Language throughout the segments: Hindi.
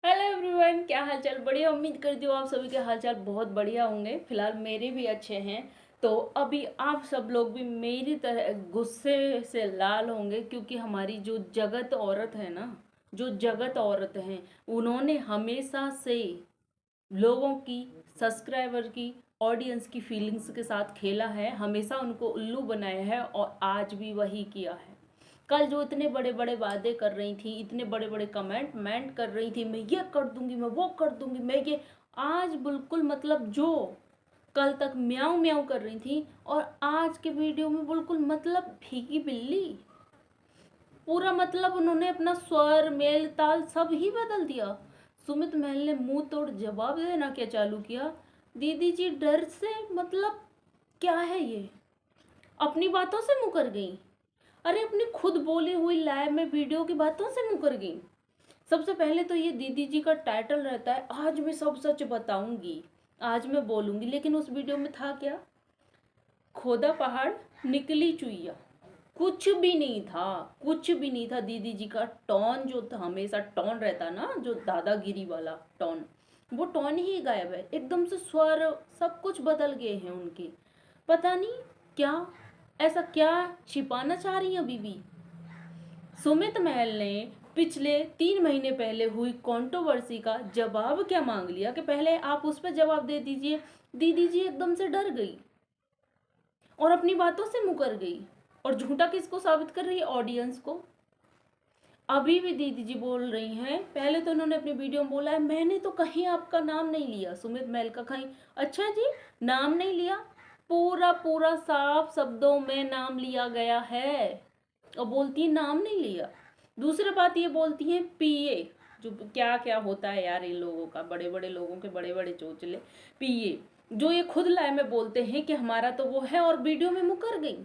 हेलो एवरीवन, क्या हाल चाल। बढ़िया। उम्मीद करती हूँ आप सभी के हाल चाल बहुत बढ़िया होंगे। फिलहाल मेरे भी अच्छे हैं। तो अभी आप सब लोग भी मेरी तरह गुस्से से लाल होंगे, क्योंकि हमारी जो जगत औरत है ना, जो जगत औरत हैं, उन्होंने हमेशा से लोगों की, सब्सक्राइबर की, ऑडियंस की फीलिंग्स के साथ खेला है, हमेशा उनको उल्लू बनाया है और आज भी वही किया है। कल जो इतने बड़े बड़े वादे कर रही थी, इतने बड़े बड़े कमेंटमेंट कर रही थी, मैं ये कर दूंगी, मैं वो कर दूंगी, मैं ये, आज बिल्कुल मतलब जो कल तक म्याऊं म्याऊं कर रही थी और आज के वीडियो में बिल्कुल मतलब भीगी बिल्ली। पूरा मतलब उन्होंने अपना स्वर, मेल, ताल सब ही बदल दिया। सुमित महल ने मुंह तोड़ जवाब देना क्या चालू किया। दीदी जी डर से मतलब क्या है ये, अपनी बातों से मुकर गई। अरे अपनी खुद बोली हुई लाइव में वीडियो की बातों से मुकर गई। सबसे पहले तो ये दीदी जी का टाइटल रहता है आज मैं सब सच बताऊंगी, आज मैं बोलूंगी, लेकिन उस वीडियो में था क्या? खोदा पहाड़, निकली चुईया। कुछ भी नहीं था, कुछ भी नहीं था। दीदी जी का टोन जो था, हमेशा टोन रहता ना, जो दादागिरी वाला टोन, वो टोन ही गायब है एकदम से। स्वर सब कुछ बदल गए हैं उनके। पता नहीं क्या, ऐसा क्या छिपाना चाह रही हैं अभी भी। सुमित महल ने पिछले 3 महीने पहले हुई कंट्रोवर्सी का जवाब क्या मांग लिया कि पहले आप उस पर जवाब दे दीजिए। दीदी जी एकदम से डर गई और अपनी बातों से मुकर गई और झूठा किसको साबित कर रही है? ऑडियंस को। अभी भी दीदी जी बोल रही हैं, पहले तो उन्होंने अपनी वीडियो में बोला है मैंने तो कहीं आपका नाम नहीं लिया, सुमित महल का कहीं। अच्छा जी, नाम नहीं लिया? पूरा पूरा साफ शब्दों में नाम लिया गया है और बोलती है नाम नहीं लिया। दूसरी बात ये बोलती है पीए, जो क्या क्या होता है यार इन लोगों का, बड़े बड़े लोगों के बड़े बड़े चोचले। पीए जो ये खुद लाए में बोलते हैं कि हमारा तो वो है, और वीडियो में मुकर गई।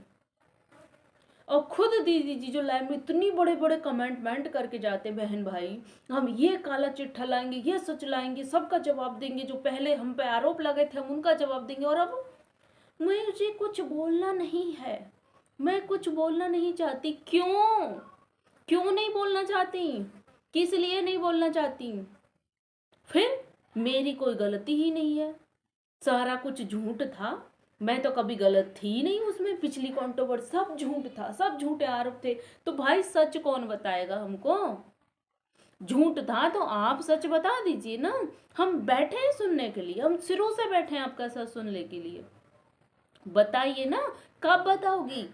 और खुद दीदी जी जो लाइव में इतनी बड़े बड़े कमेंटमेंट करके जाते, बहन भाई हम ये काला चिट्ठा लाएंगे, ये सच लाएंगे, सबका जवाब देंगे, जो पहले हम पे आरोप लगे थे हम उनका जवाब देंगे। और अब मुझे कुछ बोलना नहीं है, मैं कुछ बोलना नहीं चाहती। क्यों? क्यों नहीं बोलना चाहती? किस लिए नहीं बोलना चाहती? फिर मेरी कोई गलती ही नहीं है, सारा कुछ झूठ था, मैं तो कभी गलत थी ही नहीं उसमें। पिछली कंट्रोवर्सी सब झूठ था, सब झूठे आरोप थे। तो भाई सच कौन बताएगा हमको? झूठ था तो आप सच बता दीजिए ना। हम बैठे हैं सुनने के लिए, हम सिरों से बैठे हैं आपका सच सुनने के लिए। बताइए ना, कब बताओगी?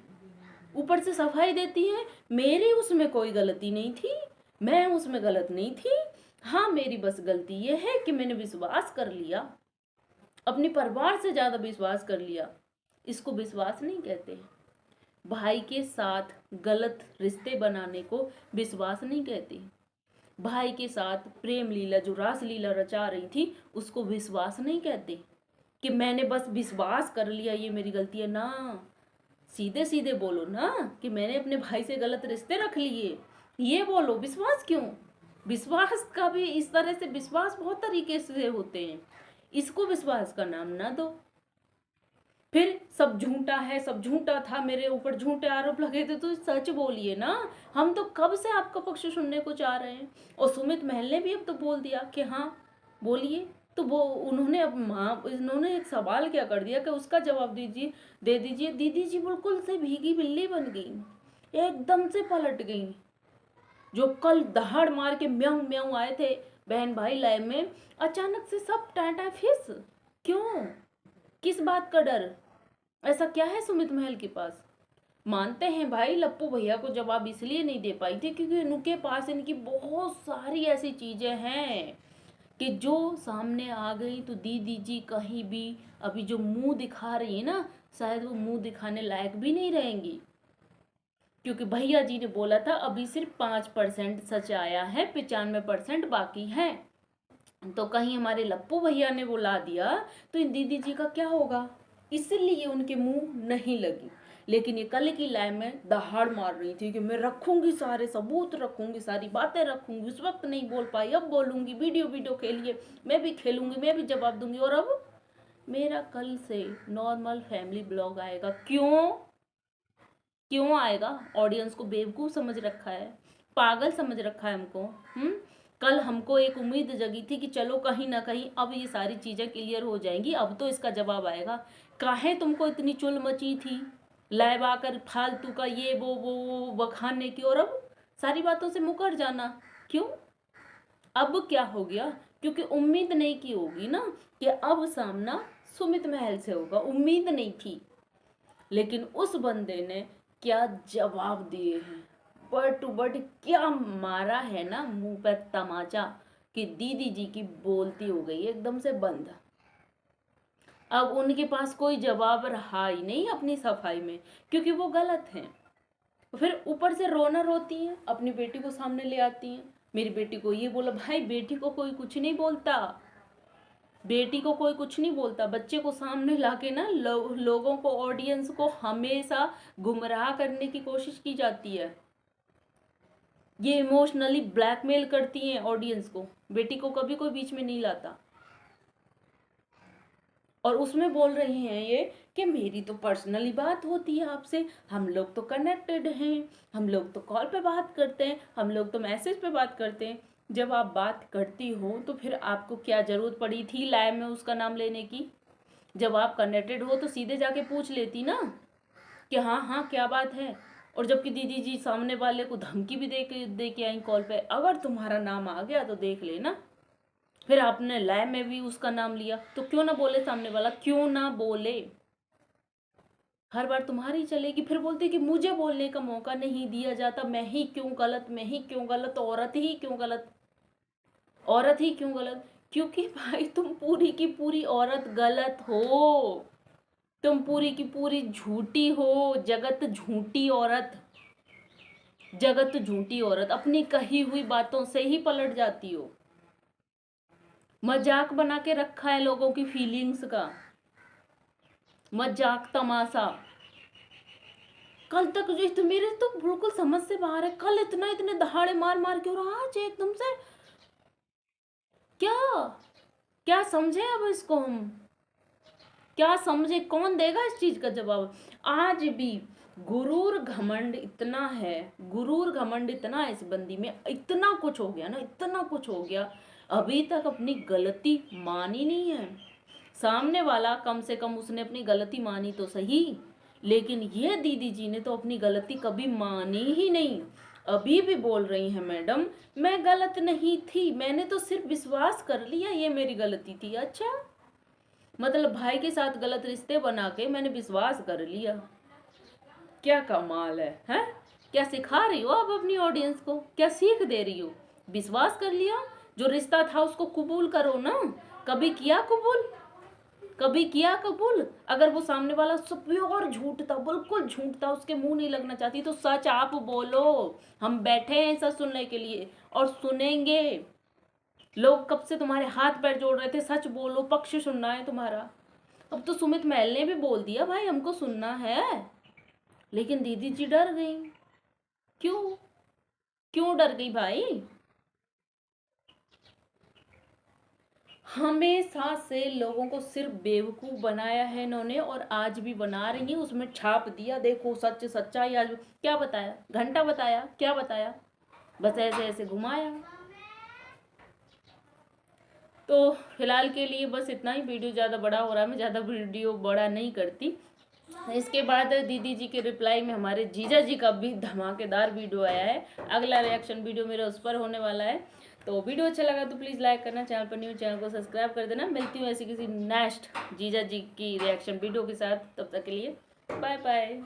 ऊपर से सफाई देती है मेरी उसमें कोई गलती नहीं थी, मैं उसमें गलत नहीं थी। हाँ मेरी बस गलती ये है कि मैंने विश्वास कर लिया, अपने परिवार से ज्यादा विश्वास कर लिया। इसको विश्वास नहीं कहते। भाई के साथ गलत रिश्ते बनाने को विश्वास नहीं कहते। भाई के साथ प्रेम लीला, जो रास लीला रचा रही थी, उसको विश्वास नहीं कहते कि मैंने बस विश्वास कर लिया ये मेरी गलती है ना। सीधे सीधे बोलो ना कि मैंने अपने भाई से गलत रिश्ते रख लिए, ये बोलो। विश्वास क्यों? विश्वास का भी इस तरह से, विश्वास बहुत तरीके से होते हैं, इसको विश्वास का नाम ना दो। फिर सब झूठा है, सब झूठा था, मेरे ऊपर झूठे आरोप लगे थे, तो सच बोलिए ना। हम तो कब से आपका पक्ष सुनने को चाह रहे हैं। और सुमित महल ने भी अब तो बोल दिया कि हाँ बोलिए। तो वो उन्होंने अब इन्होंने एक सवाल क्या कर दिया कि उसका जवाब दीजिए, दे दीजिए। दीदी जी बिल्कुल से भीगी बिल्ली बन गई, एकदम से पलट गई। जो कल दहाड़ मार के म्याऊं म्याऊं आए थे बहन भाई लाइव में, अचानक से सब टाटा फिस। क्यों? किस बात का डर? ऐसा क्या है सुमित महल के पास? मानते हैं भाई लप्पू भैया को जवाब इसलिए नहीं दे पाई थी क्योंकि उनके पास इनकी बहुत सारी ऐसी चीजें हैं कि जो सामने आ गई तो दीदी जी कहीं भी अभी जो मुंह दिखा रही है ना, शायद वो मुंह दिखाने लायक भी नहीं रहेंगी। क्योंकि भैया जी ने बोला था अभी सिर्फ 5% सच आया है, 95% बाकी है। तो कहीं हमारे लप्पू भैया ने वो ला दिया तो इन दीदी जी का क्या होगा? इसलिए उनके मुंह नहीं लगी। लेकिन ये कल की लाइव में दहाड़ मार रही थी कि मैं रखूंगी, सारे सबूत रखूंगी, सारी बातें रखूंगी, उस वक्त नहीं बोल पाई अब बोलूंगी, वीडियो वीडियो खेलिए, मैं भी खेलूंगी, मैं भी जवाब दूंगी। और अब मेरा कल से नॉर्मल फैमिली ब्लॉग आएगा। क्यों? क्यों आएगा? ऑडियंस को बेवकूफ समझ रखा है, पागल समझ रखा है हमको। कल हमको एक उम्मीद जगी थी कि चलो कहीं ना कहीं अब ये सारी चीज़ें क्लियर हो जाएंगी, अब तो इसका जवाब आएगा। काहे तुमको इतनी चुल मची थी लैब आकर फालतू का ये वो बखाने की, और अब सारी बातों से मुकर जाना क्यों? अब क्या हो गया? क्योंकि उम्मीद नहीं की होगी ना कि अब सामना सुमित महल से होगा, उम्मीद नहीं थी। लेकिन उस बंदे ने क्या जवाब दिए हैं, वर्ड टू वर्ड क्या मारा है ना मुंह पे तमाचा कि दीदी जी की बोलती हो गई एकदम से बंद। अब उनके पास कोई जवाब रहा ही नहीं अपनी सफाई में, क्योंकि वो गलत हैं। फिर ऊपर से रोना रोती हैं, अपनी बेटी को सामने ले आती हैं, मेरी बेटी को ये बोला। भाई बेटी को कोई कुछ नहीं बोलता, बेटी को कोई कुछ नहीं बोलता। बच्चे को सामने लाके ना लोगों को, ऑडियंस को हमेशा गुमराह करने की कोशिश की जाती है। ये इमोशनली ब्लैकमेल करती हैं ऑडियंस को, बेटी को कभी कोई बीच में नहीं लाता। और उसमें बोल रहे हैं ये कि मेरी तो पर्सनली बात होती है आपसे, हम लोग तो कनेक्टेड हैं, हम लोग तो कॉल पे बात करते हैं, हम लोग तो मैसेज पे बात करते हैं। जब आप बात करती हो तो फिर आपको क्या जरूरत पड़ी थी लाइव में उसका नाम लेने की? जब आप कनेक्टेड हो तो सीधे जाके पूछ लेती ना कि हाँ हाँ क्या बात है। और जबकि दीदी जी सामने वाले को धमकी भी दे के आई कॉल पे, अगर तुम्हारा नाम आ गया तो देख लेना। फिर आपने लाइव में भी उसका नाम लिया, तो क्यों ना बोले सामने वाला, क्यों ना बोले? हर बार तुम्हारी चलेगी। फिर बोलती कि मुझे बोलने का मौका नहीं दिया जाता, मैं ही क्यों गलत, मैं ही क्यों गलत, औरत ही क्यों गलत, औरत ही क्यों गलत? क्योंकि भाई तुम पूरी की पूरी औरत गलत हो, तुम पूरी की पूरी झूठी हो, जगत झूठी औरत, जगत झूठी औरत। अपनी कही हुई बातों से ही पलट जाती हो। मजाक बना के रखा है लोगों की फीलिंग्स का, मजाक तमाशा। कल तक जो तो मेरे तो बिल्कुल समझ से बाहर है, कल इतने दहाड़े मार मार के, और आज एकदम से क्या क्या समझे? अब इसको हम क्या समझे? कौन देगा इस चीज का जवाब? आज भी गुरूर घमंड इतना है, गुरूर घमंड इतना है इस बंदी में, इतना कुछ हो गया ना, इतना कुछ हो गया, अभी तक अपनी गलती मानी नहीं है। सामने वाला कम से कम उसने अपनी गलती मानी तो सही, लेकिन ये दीदी जी ने तो अपनी गलती कभी मानी ही नहीं। अभी भी बोल रही हैं मैडम मैं गलत नहीं थी, मैंने तो सिर्फ विश्वास कर लिया ये मेरी गलती थी। अच्छा, मतलब भाई के साथ गलत रिश्ते बना के मैंने विश्वास कर लिया? क्या कमाल है, हैं? क्या सिखा रही हो आप अपनी ऑडियंस को, क्या सीख दे रही हो? विश्वास कर लिया, जो रिश्ता था उसको कबूल करो ना। कभी किया कबूल? कभी किया कबूल? अगर वो सामने वाला सब प्योर झूठ था, बिल्कुल झूठ था, उसके मुंह नहीं लगना चाहती, तो सच आप बोलो। हम बैठे हैं सच सुनने के लिए और सुनेंगे। लोग कब से तुम्हारे हाथ पैर जोड़ रहे थे, सच बोलो, पक्ष सुनना है तुम्हारा। अब तो सुमित महल ने भी बोल दिया भाई हमको सुनना है, लेकिन दीदी जी डर गई। क्यों? क्यों डर गई भाई? हमेशा से लोगों को सिर्फ बेवकूफ बनाया है इन्होंने, और आज भी बना रही है। उसमें छाप दिया, देखो सच सच्चाई। आज क्या बताया? घंटा बताया? क्या बताया? बस ऐसे ऐसे घुमाया। तो फिलहाल के लिए बस इतना ही। वीडियो ज़्यादा बड़ा हो रहा है, मैं ज़्यादा वीडियो बड़ा नहीं करती। इसके बाद दीदी जी के रिप्लाई में हमारे जीजा जी का भी धमाकेदार वीडियो आया है। अगला रिएक्शन वीडियो मेरा उस पर होने वाला है। तो वीडियो अच्छा लगा तो प्लीज़ लाइक करना, चैनल पर न्यू चैनल को सब्सक्राइब कर देना। मिलती हूँ ऐसी किसी नेक्स्ट जीजा जी की रिएक्शन वीडियो के साथ, तब तक के लिए बाय बाय।